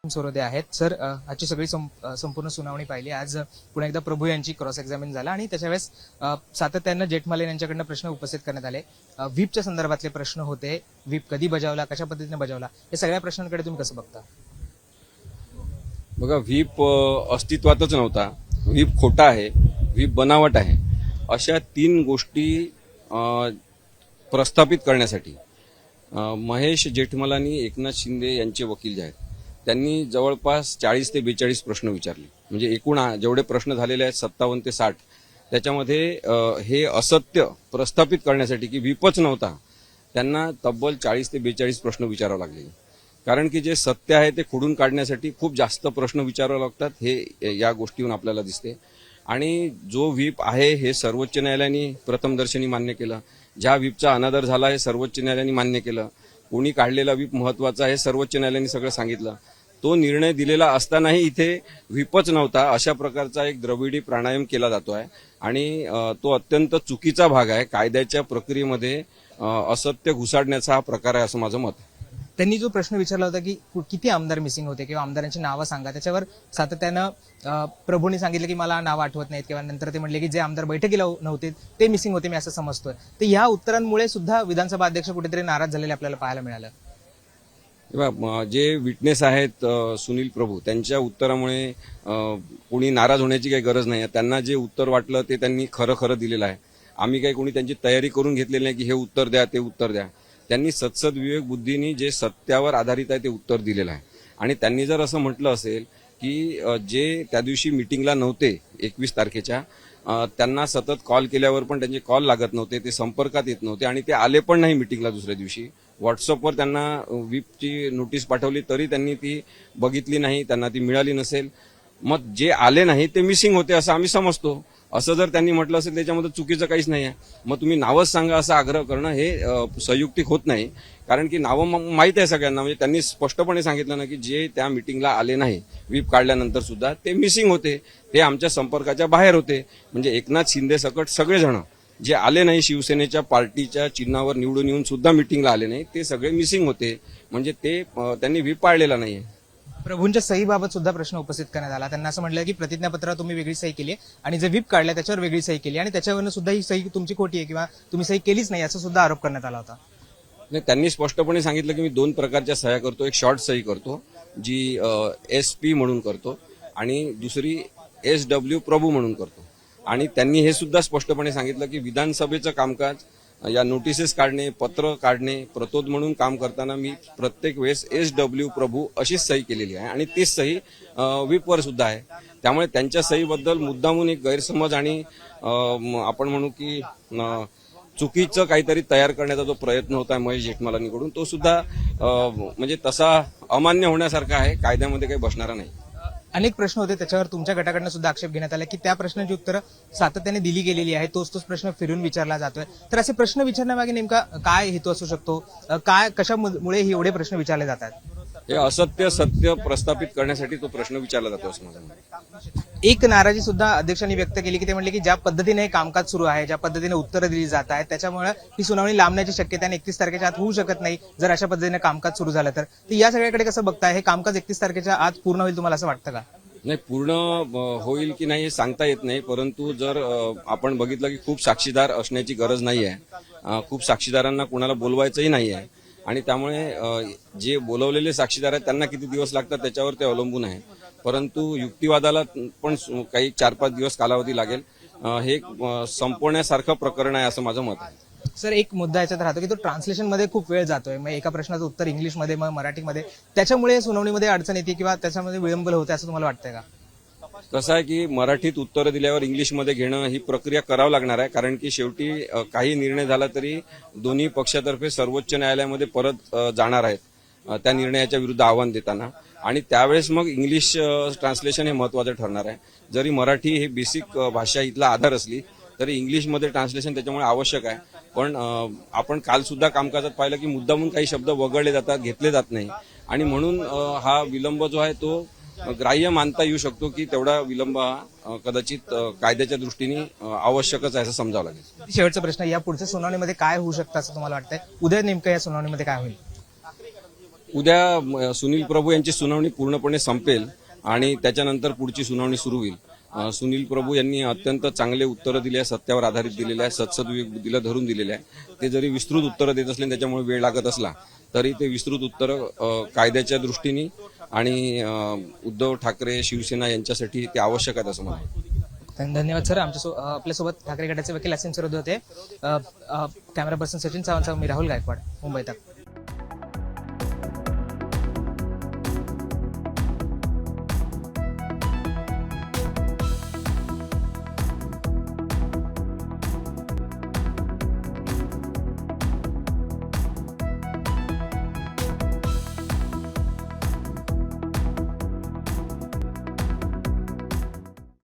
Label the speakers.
Speaker 1: सोरोदे आहेत सर. आजची सगळी संपूर्ण सुनावणी पाहिली. आज पुन्हा एकदा प्रभू यांची क्रॉस एक्झामिन झाला आणि त्याच्या वेळेस सातत्यानं जेठमलानी यांच्याकडनं प्रश्न उपस्थित करण्यात आले. व्हीपच्या संदर्भातले प्रश्न होते. व्हीप कधी बजावला, कशा पद्धतीने बजावला, या सगळ्या प्रश्नांकडे तुम्ही कसं बघता?
Speaker 2: बघा, व्हीप अस्तित्वातच नव्हता, व्हीप खोटा आहे, व्हीप बनावट आहे, अशा 3 गोष्टी प्रस्थापित करण्यासाठी महेश जेठमलानी, एकनाथ शिंदे यांचे वकील जे आहेत त्यांनी जवळपास 40 ते 42 प्रश्न विचारले. म्हणजे एकूण जेवढे प्रश्न झालेले आहेत 57 ते 60, त्याच्यामध्ये हे असत्य प्रस्थापित करण्यासाठी की व्हीपच नव्हता, त्यांना तब्बल 40 ते 42 प्रश्न विचारावे लागले. कारण की जे सत्य आहे ते खोडून काढण्यासाठी खूप जास्त प्रश्न विचारावे लागतात, हे या गोष्टीवरून आपल्याला दिसते. आणि जो व्हीप आहे हे सर्वोच्च न्यायालयाने प्रथमदर्शनी मान्य केलं. ज्या व्हीपचा अनादर झाला हे सर्वोच्च न्यायालयाने मान्य केलं. कोणी काढलेला व्हीप महत्वाचा आहे सर्वोच्च न्यायालयाने सगळं सांगितलं. तो निर्णय दिलेला असतानाही इथे व्हीपच नव्हता, अशा प्रकारचा एक द्रविडी प्राणायाम केला जातो आहे आणि तो अत्यंत चुकीचा भाग आहे. कायद्याच्या प्रक्रियेमध्ये असत्य घुसाडण्याचा हा प्रकार आहे असं माझं मत आहे.
Speaker 1: त्यांनी जो प्रश्न विचारला होता की किती आमदार मिसिंग होते किंवा आमदारांची नावं सांगा, त्याच्यावर सातत्यानं प्रभूंनी सांगितलं की मला नावं आठवत नाहीत किंवा नंतर ते म्हणले की जे आमदार बैठकीला नव्हते ते मिसिंग होते, मी असं समजतोय. तर या उत्तरांमुळे सुद्धा विधानसभा अध्यक्ष कुठेतरी नाराज झालेले आपल्याला पाहायला मिळालं.
Speaker 2: जे विटनेस आहेत सुनील प्रभू, त्यांच्या उत्तरामुळे कोणी नाराज होण्याची काही गरज नाही. त्यांना जे उत्तर वाटलं ते त्यांनी खरं खरं दिलेलं आहे. आम्ही काही कोणी त्यांची तयारी करून घेतलेली नाही की हे उत्तर द्या ते उत्तर द्या. त्यांनी सत्सद विवेक बुद्धीनी जे सत्यावर आधारित आहे ते उत्तर दिलेलं आहे. आणि त्यांनी जर असं म्हटलं असेल की जे त्या दिवशी मिटिंगला नव्हते 21 तारखेच्या, त्यांना सतत कॉल केल्यावर पण त्यांचे कॉल लागत नव्हते, ते संपर्कात येत नव्हते आणि ते आले पण नाही मिटिंगला दुसऱ्या दिवशी. व्हॉट्सअपवर त्यांना व्हीपची नोटीस पाठवली तरी त्यांनी ती बघितली नाही, त्यांना ती मिळाली नसेल. मग जे आले नाही ते मिसिंग होते असं आम्ही समजतो. असं जर त्यांनी म्हटलं असेल त्याच्यामध्ये चुकीचं काहीच नाही आहे. मग तुम्ही नावच सांगा असा आग्रह करणं हे संयुक्तिक होत नाही. कारण की नावं माहीत आहे सगळ्यांना. म्हणजे त्यांनी स्पष्टपणे सांगितलं ना की जे त्या मिटिंगला आले नाही व्हीप काढल्यानंतर सुद्धा ते मिसिंग होते, ते आमच्या संपर्काच्या बाहेर होते. म्हणजे एकनाथ शिंदे सकट सगळेजण जे आले नाही, शिवसेनेच्या पार्टीच्या चिन्हावर निवडून येऊन सुद्धा मिटिंगला आले नाही, ते सगळे मिसिंग होते. म्हणजे ते त्यांनी व्हीप पाळलेला नाहीये.
Speaker 1: प्रभूंच्या सहीबाबत सुद्धा प्रश्न उपस्थित करण्यात आला. त्यांना असं म्हटलं की प्रतिज्ञापत्रावर तुम्ही वेगळी सही केली आणि जे व्हीप काढलं त्याच्यावर वेगळी सही केली आणि त्याच्यावरनं सुद्धा ही सही तुमची खोटी आहे किंवा तुम्ही सही केलीच नाही, असा सुद्धा आरोप करण्यात आला होता.
Speaker 2: नाही, त्यांनी स्पष्टपणे सांगितलं की मी 2 प्रकारच्या सह्या करतो. एक शॉर्ट सही करतो जी SP म्हणून करतो आणि दुसरी SW प्रभू म्हणून करतो. आणि त्यांनी हे सुद्धा स्पष्टपणे सांगितलं की विधानसभेचं कामकाज, या नोटिसेस काढणे, पत्र काढणे, प्रतोद म्हणून काम करताना मी प्रत्येक वेळेस SW प्रभू अशीच सही केलेली आहे आणि तीच सही व्हीपवर सुद्धा आहे. त्यामुळे त्यांच्या सहीबद्दल मुद्दामून एक गैरसमज आणि आपण म्हणू की चुकीचं काहीतरी तयार करण्याचा जो प्रयत्न होता आहे महेश जेठमलानीकडून, तो सुद्धा म्हणजे तसा अमान्य होण्यासारखा आहे, कायद्यामध्ये काही बसणारा नाही.
Speaker 1: अनेक प्रश्न होते त्याच्यावर तुमच्या गटाकडनं सुद्धा आक्षेप घेण्यात आला की त्या प्रश्नांची उत्तरं सातत्याने दिली गेलेली आहे, तोच प्रश्न फिरून विचारला जातोय. तर असे प्रश्न विचारण्यामागे नेमका काय हेतू असू शकतो, काय कशामुळे हे एवढे प्रश्न विचारले जातात?
Speaker 2: हे असत्य सत्य प्रस्थापित करण्यासाठी तो प्रश्न विचारला जातो असं माझं म्हणणं.
Speaker 1: एक नाराजी सुद्धा अध्यक्षांनी व्यक्त केली की ते म्हणले की ज्या पद्धतीने हे कामकाज सुरू आहे, ज्या पद्धतीने उत्तरं दिली जात आहेत, त्याच्यामुळे ही सुनावणी लांबण्याची शक्यता 31 तारखेच्या आत होऊ शकत नाही जर अशा पद्धतीने कामकाज सुरू झालं तर. या सगळ्याकडे कसं बघताय? हे कामकाज 31 तारखेच्या आत पूर्ण होईल तुम्हाला असं वाटतं का?
Speaker 2: नाही, पूर्ण होईल की नाही हे सांगता येत नाही. परंतु जर आपण बघितलं की खूप साक्षीदार असण्याची गरज नाही आहे, खूप साक्षीदारांना कुणाला बोलवायचंही नाही आहे आणि त्यामुळे जे बोलवलेले साक्षीदार आहेत त्यांना किती दिवस लागतात त्याच्यावर ते अवलंबून आहे. परंतु युक्तिवादाला पण काही 4-5 दिवस कालावधी लागेल. हे संपवण्यासारखं प्रकरण आहे असं माझं मत आहे.
Speaker 1: सर, एक मुद्दा याच्यात राहतो की तो ट्रान्सलेशनमध्ये खूप वेळ जातोय. मग एका प्रश्नाचं उत्तर इंग्लिशमध्ये मग मराठीमध्ये, त्याच्यामुळे सुनावणीमध्ये अडचण येते किंवा त्याच्यामध्ये विलंब होते असं तुम्हाला वाटतंय का?
Speaker 2: कसं आहे की मराठीत उत्तरं दिल्यावर इंग्लिशमध्ये घेणं ही प्रक्रिया करावं लागणार आहे. कारण की शेवटी काही निर्णय झाला तरी दोन्ही पक्षातर्फे सर्वोच्च न्यायालयामध्ये परत जाणार आहेत त्या निर्णयाच्या विरुद्ध आव्हान देताना, आणि त्यावेळेस मग इंग्लिश ट्रान्सलेशन हे महत्वाचं ठरणार आहे. जरी मराठी हे बेसिक भाषा इथला आधार असली तरी इंग्लिशमध्ये ट्रान्सलेशन त्याच्यामुळे आवश्यक आहे. पण आपण काल सुद्धा कामकाजात पाहिलं की मुद्दामून काही शब्द वगळले जातात, घेतले जात नाही आणि म्हणून हा विलंब जो आहे तो ग्राह्य मानता येऊ शकतो की तेवढा विलंब हा कदाचित कायद्याच्या दृष्टीने आवश्यकच आहे असं समजावं लागेल.
Speaker 1: शेवटचा प्रश्न, या पुढच्या सुनावणीमध्ये काय होऊ शकतं असं तुम्हाला वाटतंय? उद्या नेमकं या सुनावणीमध्ये काय होईल?
Speaker 2: उद्या सुनील प्रभू यांची सुनावणी पूर्णपणे संपेल आणि त्याच्यानंतर पुढची सुनावणी सुरू होईल. सुनील प्रभू यांनी अत्यंत चांगले उत्तरं दिले आहे, सत्यावर आधारित दिलेले आहे, सदसद्विवेक धरून दिलेले आहे. ते जरी विस्तृत उत्तरं देत असले त्याच्यामुळे वेळ लागत असला तरी ते विस्तृत उत्तरं कायद्याच्या दृष्टीने आणि उद्धव ठाकरे शिवसेना यांच्यासाठी ते आवश्यक आहेत असं मला वाटतं.
Speaker 1: धन्यवाद सर. आपल्यासोबत ठाकरे गटाचे वकील असीम सरोदे होते. कॅमेरा पर्सन सचिन सावंतसह मी राहुल गायकवाड, मुंबई तक.